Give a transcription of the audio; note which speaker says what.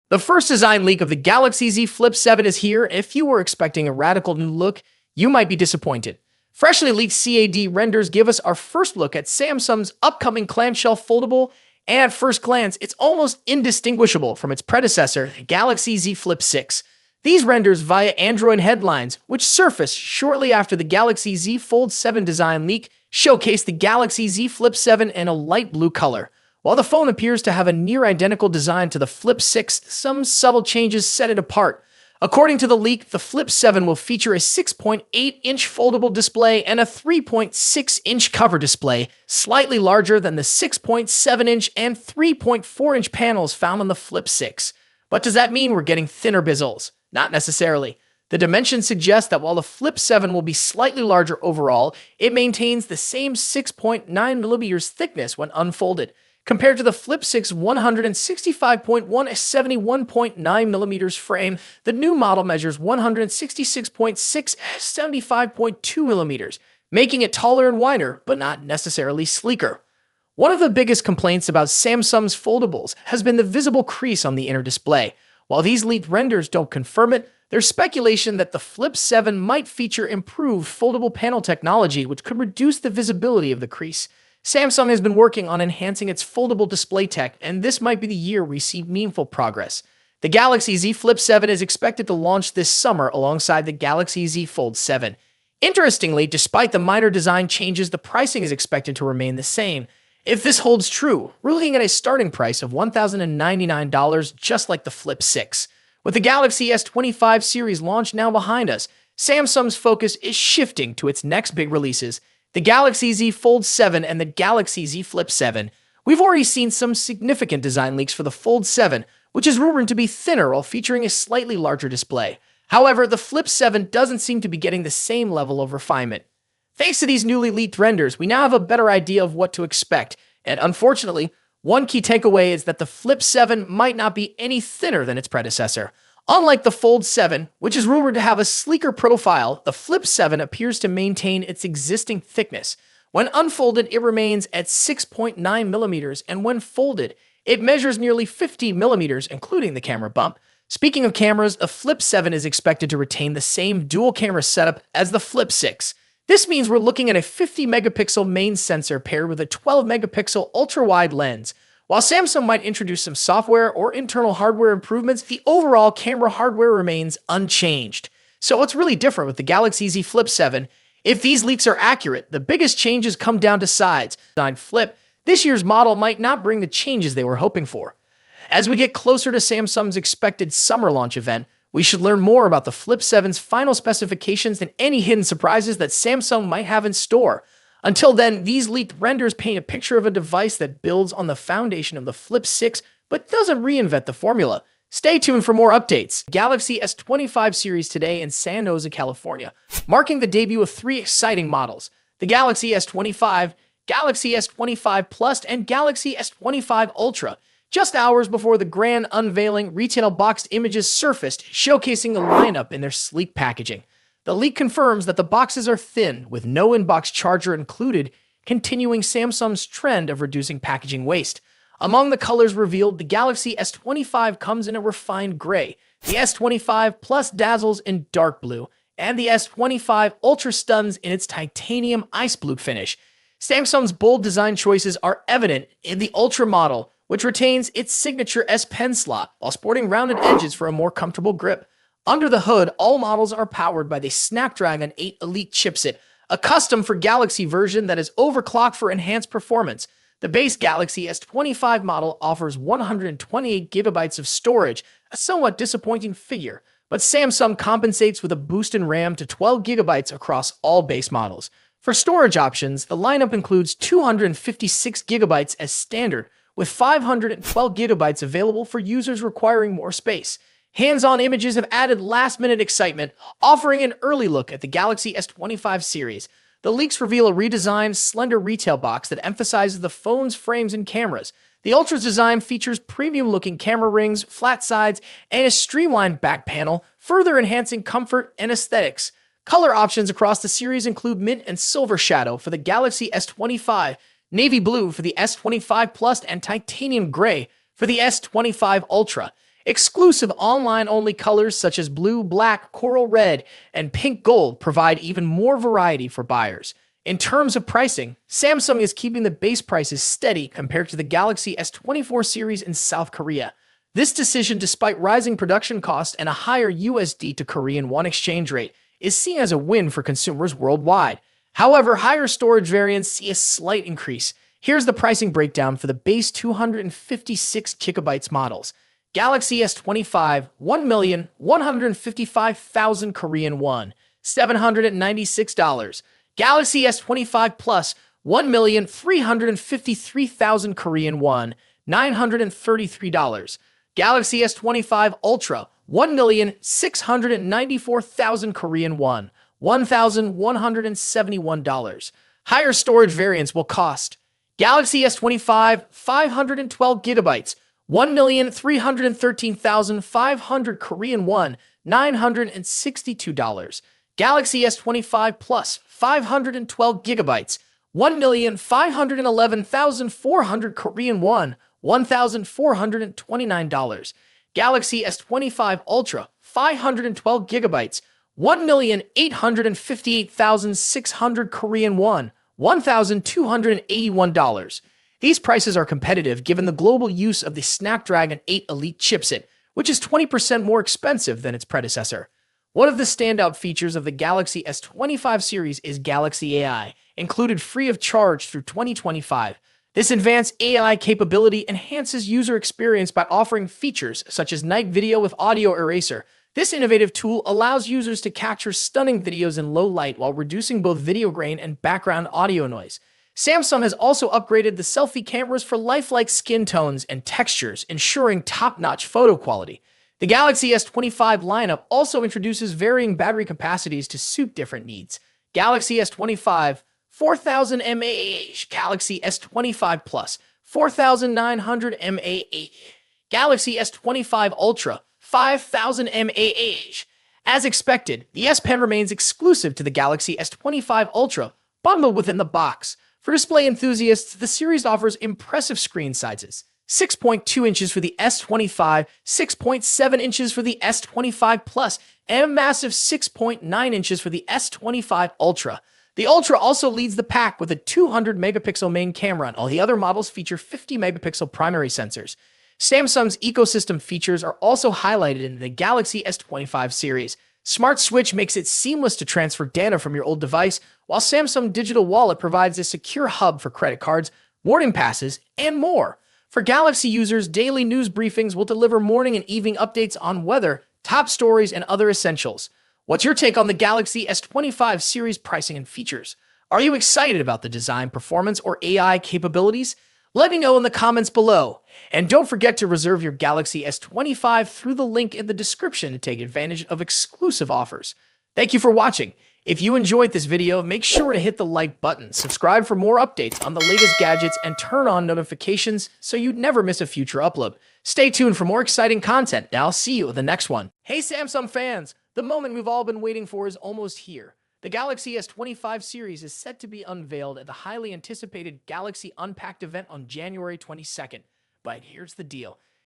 Speaker 1: The first design leak of the Galaxy Z Flip 7 is here. If you were expecting a radical new look, you might be disappointed. Freshly leaked CAD renders give us our first look at Samsung's upcoming clamshell foldable, and at first glance, it's almost indistinguishable from its predecessor, the Galaxy Z Flip 6. These renders via Android headlines, which surfaced shortly after the Galaxy Z Fold 7 design leak, showcase the Galaxy Z Flip 7 in a light blue color. While the phone appears to have a near-identical design to the Flip 6, some subtle changes set it apart. According to the leak, the Flip 7 will feature a 6.8-inch foldable display and a 3.6-inch cover display, slightly larger than the 6.7-inch and 3.4-inch panels found on the Flip 6. But does that mean we're getting thinner bezels? Not necessarily. The dimensions suggest that while the Flip 7 will be slightly larger overall, it maintains the same 6.9mm thickness when unfolded, compared to the Flip 6 165.1 71.9mm frame. The new model measures 166.6 75.2mm, making it taller and wider, but not necessarily sleeker. One of the biggest complaints about Samsung's foldables has been the visible crease on the inner display. While these leaked renders don't confirm it, there's speculation that the Flip 7 might feature improved foldable panel technology, which could reduce the visibility of the crease. Samsung has been working on enhancing its foldable display tech, and this might be the year we see meaningful progress. The Galaxy Z Flip 7 is expected to launch this summer alongside the Galaxy Z Fold 7. Interestingly, despite the minor design changes, the pricing is expected to remain the same. If this holds true, we're looking at a starting price of $1,099, just like the Flip 6. With the Galaxy S25 series launch now behind us, Samsung's focus is shifting to its next big releases, the Galaxy Z Fold 7 and the Galaxy Z Flip 7. We've already seen some significant design leaks for the Fold 7, which is rumored to be thinner while featuring a slightly larger display. However, the Flip 7 doesn't seem to be getting the same level of refinement. Thanks to these newly leaked renders, we now have a better idea of what to expect, and unfortunately, one key takeaway is that the Flip 7 might not be any thinner than its predecessor. Unlike the Fold 7, which is rumored to have a sleeker profile, the Flip 7 appears to maintain its existing thickness. When unfolded, it remains at 6.9mm, and when folded, it measures nearly 50mm, including the camera bump. Speaking of cameras, the Flip 7 is expected to retain the same dual-camera setup as the Flip 6. This means we're looking at a 50-megapixel main sensor paired with a 12-megapixel ultra-wide lens. While Samsung might introduce some software or internal hardware improvements, the overall camera hardware remains unchanged. So what's really different with the Galaxy Z Flip 7? If these leaks are accurate, the biggest changes come down to size. On Flip, this year's model might not bring the changes they were hoping for. As we get closer to Samsung's expected summer launch event, we should learn more about the Flip 7's final specifications and any hidden surprises that Samsung might have in store. Until then, these leaked renders paint a picture of a device that builds on the foundation of the Flip 6 but doesn't reinvent the formula. Stay tuned for more updates. Galaxy S25 series today in San Jose, California, marking the debut of 3 exciting models: the Galaxy S25, Galaxy S25 Plus, and Galaxy S25 Ultra. Just hours before the grand unveiling, retail boxed images surfaced, showcasing the lineup in their sleek packaging. The leak confirms that the boxes are thin, with no in-box charger included, continuing Samsung's trend of reducing packaging waste. Among the colors revealed, the Galaxy S25 comes in a refined gray, the S25 Plus dazzles in dark blue, and the S25 Ultra stuns in its titanium ice blue finish. Samsung's bold design choices are evident in the Ultra model, which retains its signature S Pen slot while sporting rounded edges for a more comfortable grip. Under the hood, all models are powered by the Snapdragon 8 Elite chipset, a custom for Galaxy version that is overclocked for enhanced performance. The base Galaxy S25 model offers 128GB of storage, a somewhat disappointing figure, but Samsung compensates with a boost in RAM to 12GB across all base models. For storage options, the lineup includes 256GB as standard, with 512GB available for users requiring more space. Hands-on images have added last-minute excitement, offering an early look at the Galaxy S25 series. The leaks reveal a redesigned, slender retail box that emphasizes the phone's frames and cameras. The Ultra's design features premium-looking camera rings, flat sides, and a streamlined back panel, further enhancing comfort and aesthetics. Color options across the series include mint and silver shadow for the Galaxy S25, navy blue for the S25 Plus, and titanium gray for the S25 Ultra. Exclusive online-only colors such as blue, black, coral red, and pink gold provide even more variety for buyers. In terms of pricing, Samsung is keeping the base prices steady compared to the Galaxy S24 series in South Korea. This decision, despite rising production costs and a higher USD to Korean won exchange rate, is seen as a win for consumers worldwide. However, higher storage variants see a slight increase. Here's the pricing breakdown for the base 256 GB models. Galaxy S25, 1,155,000 Korean won, $796. Galaxy S25 Plus, 1,353,000 Korean won, $933. Galaxy S25 Ultra, 1,694,000 Korean won, $1,171. Higher storage variants will cost Galaxy S25 512 gigabytes, 1,313,500 Korean won, $962. Galaxy S25 Plus 512 gigabytes, 1,511,400 Korean won, $1,429. Galaxy S25 Ultra 512 gigabytes, 1,858,600 Korean won, $1,281. These prices are competitive given the global use of the Snapdragon 8 Elite chipset, which is 20% more expensive than its predecessor. One of the standout features of the Galaxy S25 series is Galaxy AI, included free of charge through 2025. This advanced AI capability enhances user experience by offering features such as night video with audio eraser. This innovative tool allows users to capture stunning videos in low light while reducing both video grain and background audio noise. Samsung has also upgraded the selfie cameras for lifelike skin tones and textures, ensuring top-notch photo quality. The Galaxy S25 lineup also introduces varying battery capacities to suit different needs. Galaxy S25 4,000 mAh, Galaxy S25 Plus 4,900 mAh, Galaxy S25 Ultra 5,000 mAh. As expected, the S Pen remains exclusive to the Galaxy S25 Ultra, bundled within the box. For display enthusiasts, the series offers impressive screen sizes. 6.2 inches for the S25, 6.7 inches for the S25 Plus, and a massive 6.9 inches for the S25 Ultra. The Ultra also leads the pack with a 200-megapixel main camera, while the other models feature 50-megapixel primary sensors. Samsung's ecosystem features are also highlighted in the Galaxy S25 series. Smart Switch makes it seamless to transfer data from your old device, while Samsung Digital Wallet provides a secure hub for credit cards, boarding passes, and more. For Galaxy users, daily news briefings will deliver morning and evening updates on weather, top stories, and other essentials. What's your take on the Galaxy S25 series pricing and features? Are you excited about the design, performance, or AI capabilities? Let me know in the comments below. And don't forget to reserve your Galaxy S25 through the link in the description to take advantage of exclusive offers. Thank you for watching. If you enjoyed this video, make sure to hit the like button, subscribe for more updates on the latest gadgets, and turn on notifications so you never miss a future upload. Stay tuned for more exciting content, and I'll see you in the next one. Hey Samsung fans, the moment we've all been waiting for is almost here. The Galaxy S25 series is set to be unveiled at the highly anticipated Galaxy Unpacked event on January 22nd. But here's the deal.